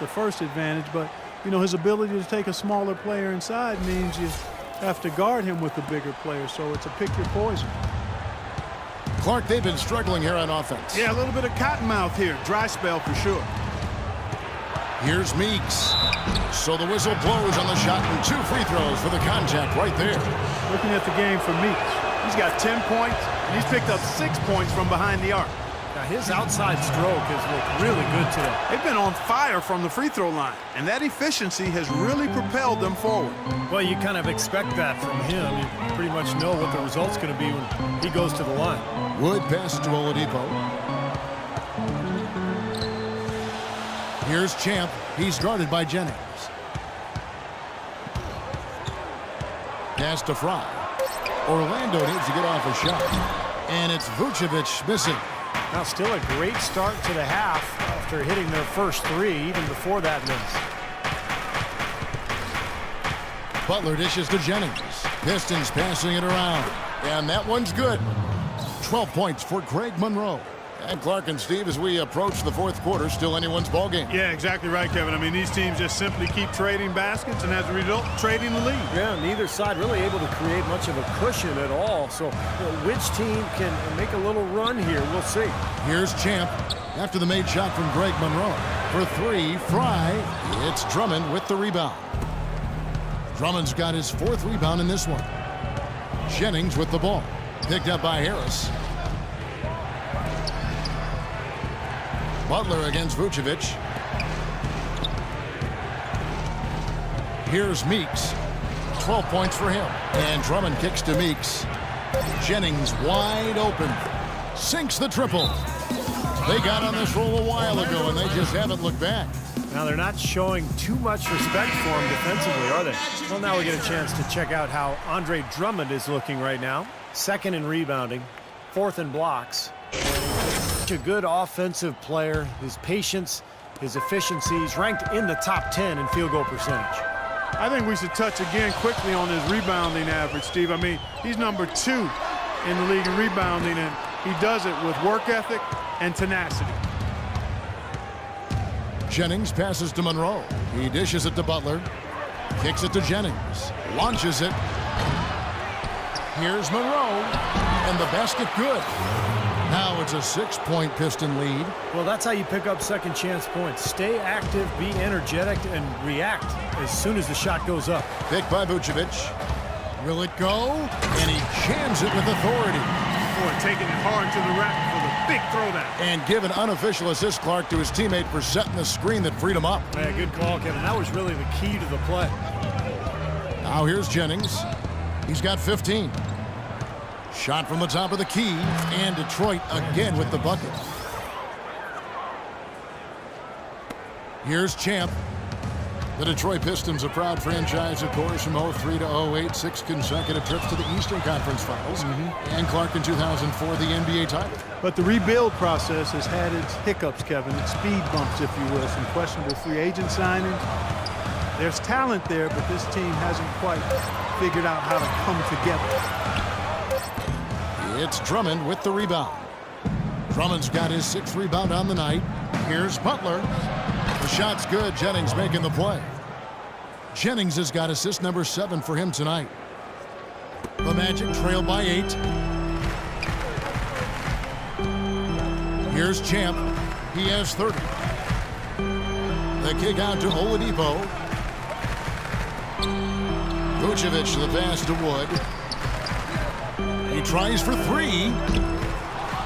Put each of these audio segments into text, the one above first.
the first advantage, but, you know, his ability to take a smaller player inside means you have to guard him with the bigger player, so it's a pick your poison. Clark, they've been struggling here on offense. Yeah, a little bit of cottonmouth here. Dry spell for sure. Here's Meeks. So the whistle blows on the shot and 2 free throws for the contact right there. Looking at the game for Meeks. He's got 10 points, and he's picked up 6 points from behind the arc. Now his outside stroke has looked really good today. They've been on fire from the free throw line, and that efficiency has really propelled them forward. Well, you kind of expect that from him. You pretty much know what the result's going to be when he goes to the line. Wood passes to Oladipo. Here's Champ. He's guarded by Jennings. Pass to Fry. Orlando needs to get off a shot. And it's Vucevic missing. Now still a great start to the half after hitting their first 3, even before that miss. Butler dishes to Jennings. Pistons passing it around. And that one's good. 12 points for Greg Monroe. And Clark and Steve, as we approach the fourth quarter, still anyone's ball game. Yeah, exactly right, Kevin. I mean, these teams just simply keep trading baskets, and as a result, trading the lead. Yeah, neither side really able to create much of a cushion at all. So, which team can make a little run here? We'll see. Here's Champ after the made shot from Greg Monroe. For 3, Fry. It's Drummond with the rebound. Drummond's got his 4th rebound in this one. Jennings with the ball. Picked up by Harris. Butler against Vucevic. Here's Meeks. 12 points for him. And Drummond kicks to Meeks. Jennings wide open. Sinks the triple. They got on this roll a while ago, and they just haven't looked back. Now they're not showing too much respect for him defensively, are they? Well, now we get a chance to check out how Andre Drummond is looking right now. 2nd in rebounding, 4th in blocks. A good offensive player. His patience, his efficiencies ranked in the top 10 in field goal percentage. I think we should touch again quickly on his rebounding average, Steve. I mean, he's number 2 in the league in rebounding, and he does it with work ethic and tenacity. Jennings passes to Monroe. He dishes it to Butler. Kicks it to Jennings. Launches it. Here's Monroe. And the basket good. Now it's a 6-point Piston lead. Well, that's how you pick up second chance points. Stay active, be energetic, and react as soon as the shot goes up. Picked by Vucevic. Will it go? And he jams it with authority. Boy, taking it hard to the rack for the big throwdown. And give an unofficial assist, Clark, to his teammate for setting the screen that freed him up. Yeah, good call, Kevin. That was really the key to the play. Now here's Jennings. He's got 15. Shot from the top of the key, and Detroit again with the bucket. Here's Champ. The Detroit Pistons, a proud franchise, of course, from 03 to 08, 6 consecutive trips to the Eastern Conference Finals. And Clark in 2004, the NBA title. But the rebuild process has had its hiccups, Kevin, its speed bumps, if you will, some questionable free agent signings. There's talent there, but this team hasn't quite figured out how to come together. It's Drummond with the rebound. Drummond's got his 6th rebound on the night. Here's Butler. The shot's good. Jennings making the play. Jennings has got assist number 7 for him tonight. The Magic trail by 8. Here's Champ. He has 30. The kick out to Oladipo. Vucevic the pass to Wood. He tries for 3.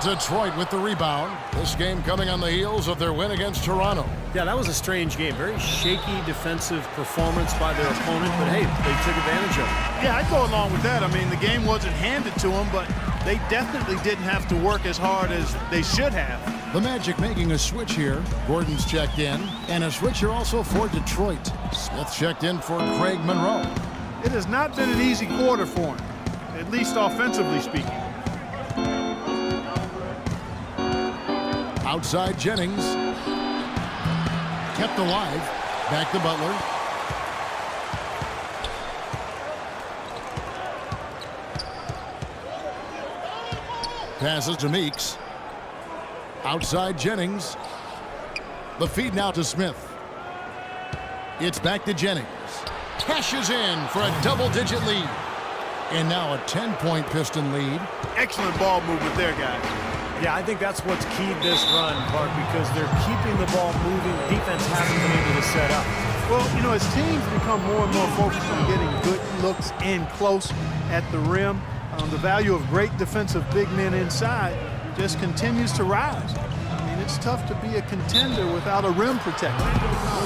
Detroit with the rebound. This game coming on the heels of their win against Toronto. Yeah, that was a strange game. Very shaky defensive performance by their opponent, but hey, they took advantage of it. Yeah, I'd go along with that. I mean, the game wasn't handed to them, but they definitely didn't have to work as hard as they should have. The Magic making a switch here. Gordon's checked in. And a switch here also for Detroit. Smith checked in for Greg Monroe. It has not been an easy quarter for him, at least offensively speaking. Outside Jennings. Kept alive. Back to Butler. Passes to Meeks. Outside Jennings. The feed now to Smith. It's back to Jennings. Cashes in for a double-digit lead. And now a 10-point Piston lead. Excellent ball movement there, guys. Yeah, I think that's what's keyed this run, Clark, because they're keeping the ball moving. Defense hasn't been able to set up. Well, you know, as teams become more and more focused on getting good looks in close at the rim, the value of great defensive big men inside just continues to rise. I mean, it's tough to be a contender without a rim protector.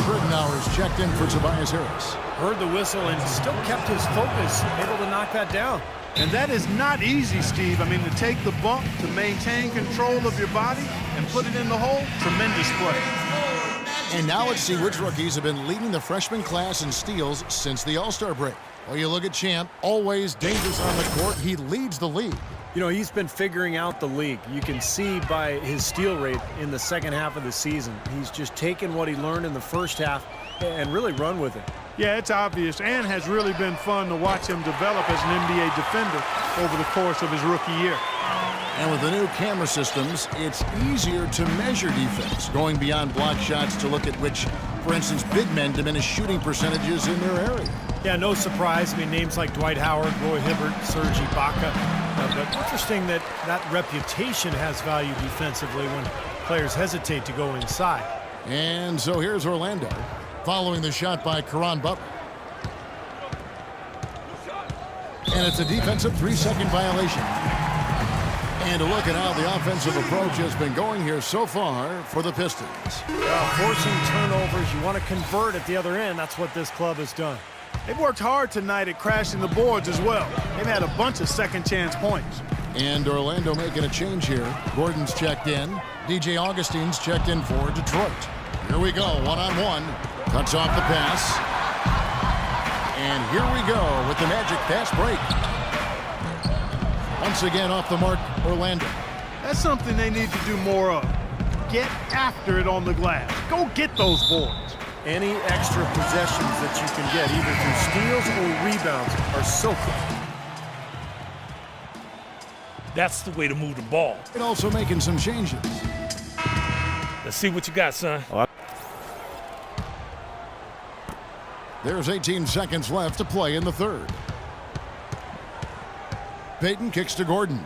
Rittenauer's checked in for Tobias Harris. Heard the whistle and still kept his focus, able to knock that down. And that is not easy, Steve. I mean, to take the bump, to maintain control of your body, and put it in the hole, tremendous play. And now let's see which rookies have been leading the freshman class in steals since the All-Star break. Well, you look at Champ, always dangerous on the court. He leads the league. You know, he's been figuring out the league. You can see by his steal rate in the second half of the season. He's just taken what he learned in the first half and really run with it. Yeah, it's obvious, and has really been fun to watch him develop as an NBA defender over the course of his rookie year. And with the new camera systems, it's easier to measure defense, going beyond block shots to look at which, for instance, big men diminish shooting percentages in their area. Yeah, no surprise. I mean, names like Dwight Howard, Roy Hibbert, Serge Ibaka. But interesting that that reputation has value defensively when players hesitate to go inside. And so here's Orlando, following the shot by Caron Butler. And it's a defensive 3-second violation. And a look at how the offensive approach has been going here so far for the Pistons. Forcing turnovers, you want to convert at the other end. That's what this club has done. They've worked hard tonight at crashing the boards as well. They've had a bunch of second-chance points. And Orlando making a change here. Gordon's checked in. DJ Augustine's checked in for Detroit. Here we go, one-on-one. Cuts off the pass. And here we go with the magic fast break. Once again off the mark, Orlando. That's something they need to do more of. Get after it on the glass. Go get those boards. Any extra possessions that you can get, either through steals or rebounds, are so good. That's the way to move the ball. And also making some changes. Let's see what you got, son. There's 18 seconds left to play in the third. Payton kicks to Gordon.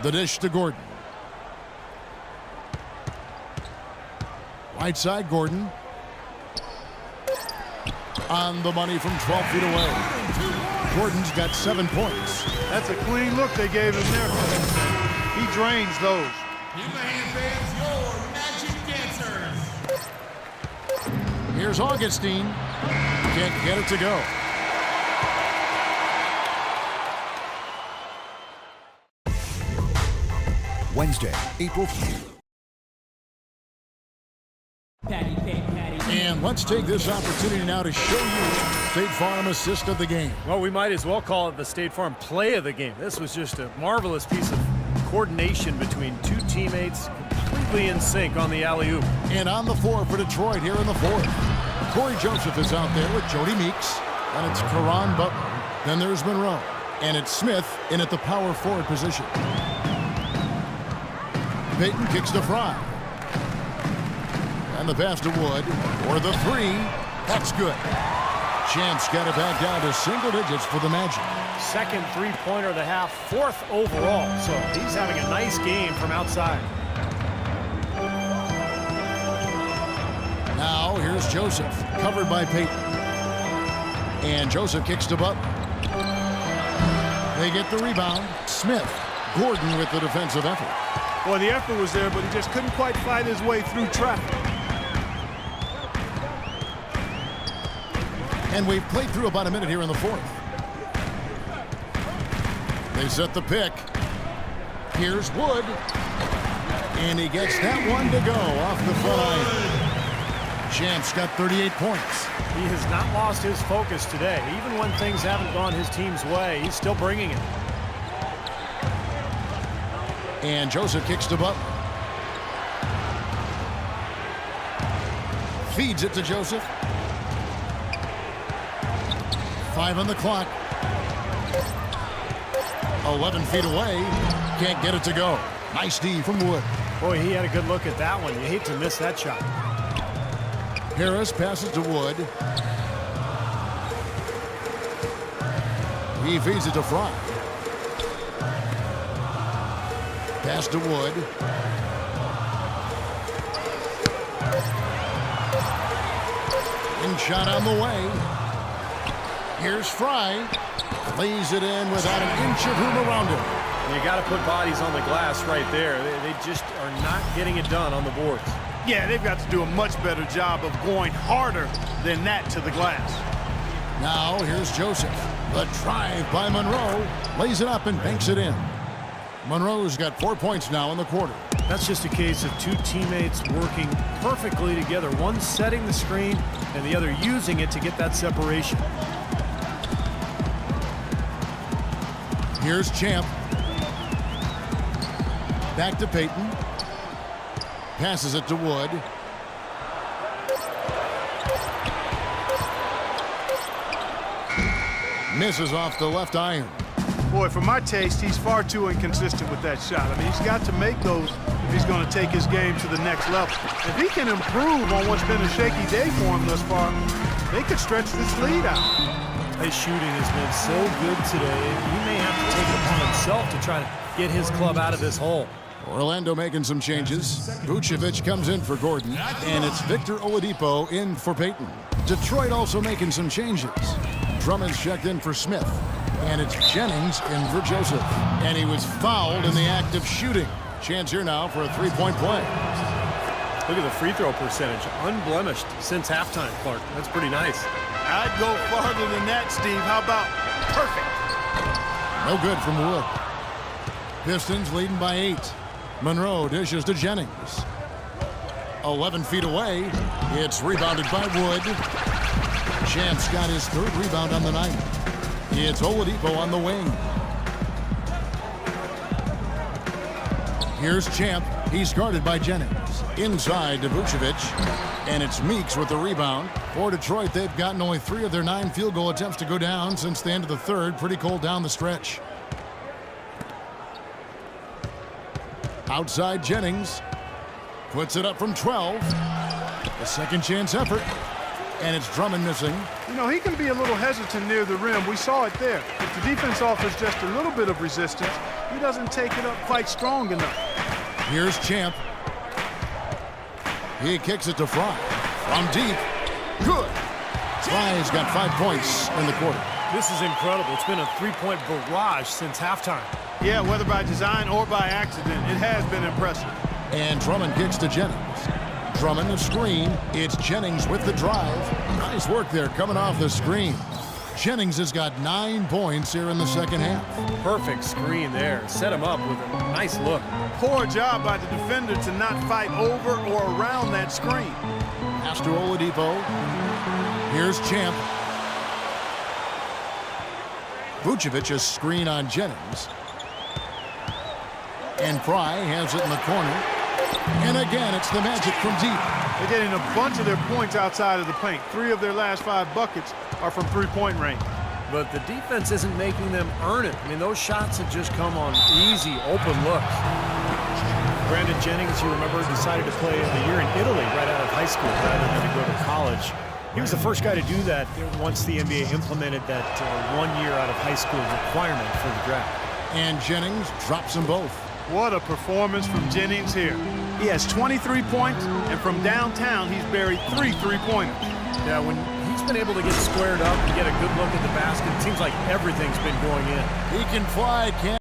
The dish to Gordon. Right side, Gordon. On the money from 12 feet away. Gordon's got 7 points. That's a clean look they gave him there. He drains those. Here's Augustine. Can't get it to go. Wednesday, April 3rd. And let's take this opportunity now to show you State Farm assist of the game. Well, we might as well call it the State Farm play of the game. This was just a marvelous piece of coordination between two teammates, completely in sync on the alley-oop. And on the floor for Detroit here in the fourth. Corey Joseph is out there with Jody Meeks. And it's Caron Butler. Then there's Monroe. And it's Smith in at the power forward position. Payton kicks to Fry. And the pass to Wood for the three. That's good. Champ's got it back down to single digits for the Magic. Second three-pointer of the half, fourth overall. So he's having a nice game from outside. Now here's Joseph, covered by Payton. And Joseph kicks to Butler. They get the rebound. Smith. Gordon with the defensive effort. Boy, the effort was there, but he just couldn't quite fight his way through traffic. And we've played through about a minute here in the fourth. They set the pick. Here's Wood. And he gets that one to go off the front iron. Champ's got 38 points. He has not lost his focus today. Even when things haven't gone his team's way, he's still bringing it. And Joseph kicks to Butler. Feeds it to Joseph. 5 on the clock. 11 feet away. Can't get it to go. Nice D from Wood. Boy, he had a good look at that one. You hate to miss that shot. Harris passes to Wood. He feeds it to Fry. Pass to Wood. In shot on the way. Here's Fry. Lays it in without an inch of room around him. You got to put bodies on the glass right there. They just are not getting it done on the boards. Yeah, they've got to do a much better job of going harder than that to the glass. Now here's Joseph. The drive by Monroe. Lays it up and banks it in. Monroe's got 4 points now in the quarter. That's just a case of two teammates working perfectly together. One setting the screen and the other using it to get that separation. Here's Champ. Back to Payton. Passes it to Wood. Misses off the left iron. Boy, for my taste, he's far too inconsistent with that shot. I mean, he's got to make those if he's going to take his game to the next level. If he can improve on what's been a shaky day for him thus far, they could stretch this lead out. His shooting has been so good today. He may have to take it upon himself to try to get his club out of this hole. Orlando making some changes. Vucevic comes in for Gordon, and it's Victor Oladipo in for Payton. Detroit also making some changes. Drummond's checked in for Smith, and it's Jennings in for Joseph. And he was fouled in the act of shooting. Chance here now for a three-point play. Look at the free throw percentage. Unblemished since halftime, Clark. That's pretty nice. I'd go farther than that, Steve. How about perfect? No good from Wood. Pistons leading by 8. Monroe dishes to Jennings. 11 feet away. It's rebounded by Wood. Champ's got his third rebound on the night. It's Oladipo on the wing. Here's Champ. He's guarded by Jennings. Inside to Vucevic. And it's Meeks with the rebound. For Detroit, they've gotten only 3 of their 9 field goal attempts to go down since the end of the third. Pretty cold down the stretch. Outside Jennings. Puts it up from 12. A second chance effort. And it's Drummond missing. You know, he can be a little hesitant near the rim. We saw it there. If the defense offers just a little bit of resistance, he doesn't take it up quite strong enough. Here's Champ. He kicks it to Fry. From deep. Good. Fry's got 5 points in the quarter. This is incredible. It's been a three-point barrage since halftime. Yeah, whether by design or by accident, it has been impressive. And Drummond kicks to Jennings. Drummond the screen. It's Jennings with the drive. Nice work there coming off the screen. Jennings has got 9 points here in the second half. Perfect screen there. Set him up with a nice look. Poor job by the defender to not fight over or around that screen. Pass to Oladipo. Here's Champ. Vucevic's screen on Jennings. And Fry has it in the corner. And again, it's the Magic from deep. They're getting a bunch of their points outside of the paint. 3 of their last 5 buckets are from three-point range. But the defense isn't making them earn it. I mean, those shots have just come on easy, open looks. Brandon Jennings, you remember, decided to play a year in Italy right out of high school rather than to go to college. He was the first guy to do that once the NBA implemented that 1 year out of high school requirement for the draft. And Jennings drops them both. What a performance from Jennings here. He has 23 points, and from downtown, he's buried 3 three-pointers. Yeah, when he's been able to get squared up and get a good look at the basket, it seems like everything's been going in. He can fly, can't